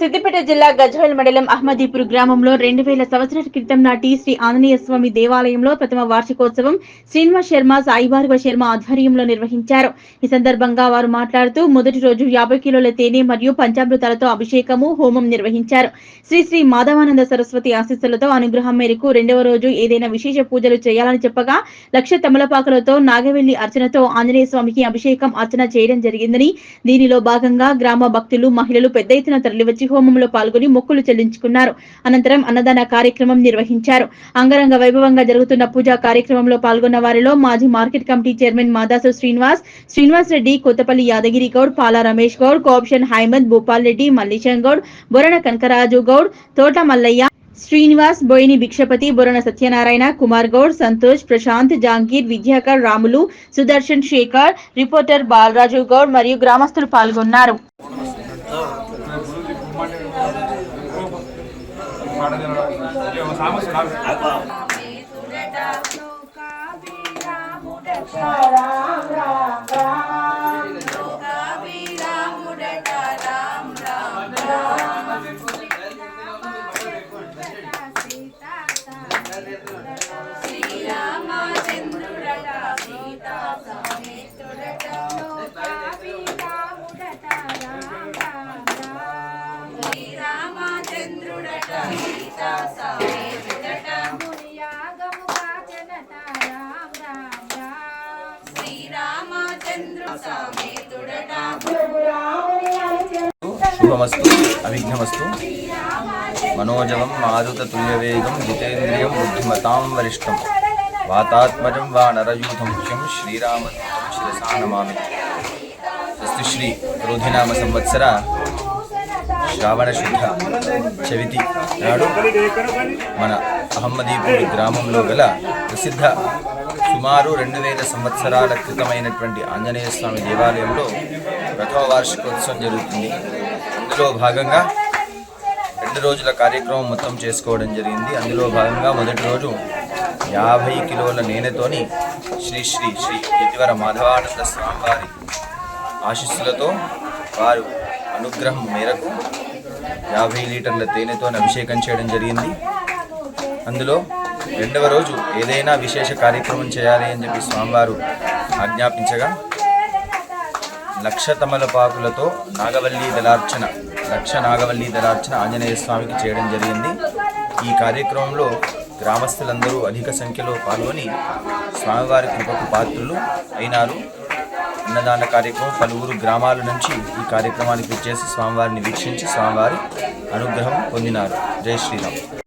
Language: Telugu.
సిద్దిపేట జిల్లా గజ్వేల్ మండలం అహ్మదీపూర్ గ్రామంలో 2000 సంవత్సరాల క్రితం నాటి శ్రీ ఆంజనేయ స్వామి దేవాలయంలో ప్రథమ వార్షికోత్సవం శ్రీనివాస్ శర్మ సాయిభార్గవ శర్మ ఆధ్వర్యంలో నిర్వహించారు. ఈ సందర్భంగా వారు మాట్లాడుతూ మొదటి రోజు 50 కిలోల తేనె మరియు పంచామృతాలతో అభిషేకము హోమం నిర్వహించారు. శ్రీ శ్రీ మాధవానంద సరస్వతి ఆశీస్సులతో అనుగ్రహం మేరకు రెండవ రోజు ఏదైనా విశేష పూజలు చేయాలని చెప్పగా 1,00,000 తమలపాకులతో నాగవెల్లి అర్చనతో ఆంజనేయ స్వామికి అభిషేకం అర్చన చేయడం జరిగిందని, దీనిలో భాగంగా గ్రామ భక్తులు మహిళలు పెద్ద ఎత్తున తరలివచ్చి హోమంలో పాల్గొని మొక్కులు చెల్లించుకున్నారు. అనంతరం అన్నదాన కార్యక్రమం నిర్వహించారు. అంగరంగ వైభవంగా జరుగుతున్న పూజా కార్యక్రమంలో పాల్గొన్న వారిలో మాజీ market committee chairman Madasu Srinivas Reddy, Kothapalli Yadagiri Goud, Pala Ramesh Goud, co-option Haimad, Bhupal Reddy, Mallisham Goud, Borana Kanakaraju Goud, Thota Mallaiah, Srinivas, Boini Bhikshapathi, Borana Satyanarayana, Kumar Goud, Santosh, Prashanth, Jangir, Vidyakar, Ramulu, Sudarshan, Shekar, reporter Balaraju Goud మరియు గ్రామస్తులు పాల్గొన్నారు. శుభమస్తు అవిఘ్నమస్తు మనోజవం మారుతతుల్యవేగం జితేంద్రియం బుద్ధిమతాం వరిష్టం వాతాత్మజం వానరయూథం ముఖ్యం శ్రీరామదూతం శిరసా నమామి. స్వస్తి శ్రీ క్రోధినామ సంవత్సర శ్రావణ శుద్ధ చవితి నాడు మన అహ్మదీపూర్ గ్రామంలో గల ప్రసిద్ధ సుమారు 2000 సంవత్సరాల క్రితమైనటువంటి ఆంజనేయ స్వామి దేవాలయంలో ప్రథమ వార్షికోత్సవం జరుగుతుంది. అందులో భాగంగా 2 రోజుల కార్యక్రమం మొత్తం చేసుకోవడం జరిగింది. అందులో భాగంగా మొదటి రోజు 50 కిలోల నూనెతోని శ్రీ శ్రీ శ్రీ యతివర మాధవానంద స్వామివారి ఆశీస్సులతో వారు అనుగ్రహం మేరకు 50 లీటర్ల తేనెతో అభిషేకం చేయడం జరిగింది. అందులో రెండవ రోజు ఏదైనా విశేష కార్యక్రమం చేయాలి అని చెప్పి స్వామివారు ఆజ్ఞాపించగా 1,00,000 తమలపాకులతో నాగవల్లి దళార్చన ఆంజనేయ స్వామికి చేయడం జరిగింది. ఈ కార్యక్రమంలో గ్రామస్తులందరూ అధిక సంఖ్యలో పాల్గొని స్వామివారి కృపకు పాత్రులు అయినారు. అన్నదాన కార్యక్రమం పలువురు గ్రామాల నుంచి ఈ కార్యక్రమానికి వచ్చేసి స్వామివారిని వీక్షించి స్వామివారి అనుగ్రహం పొందినారు. జై శ్రీరామ్.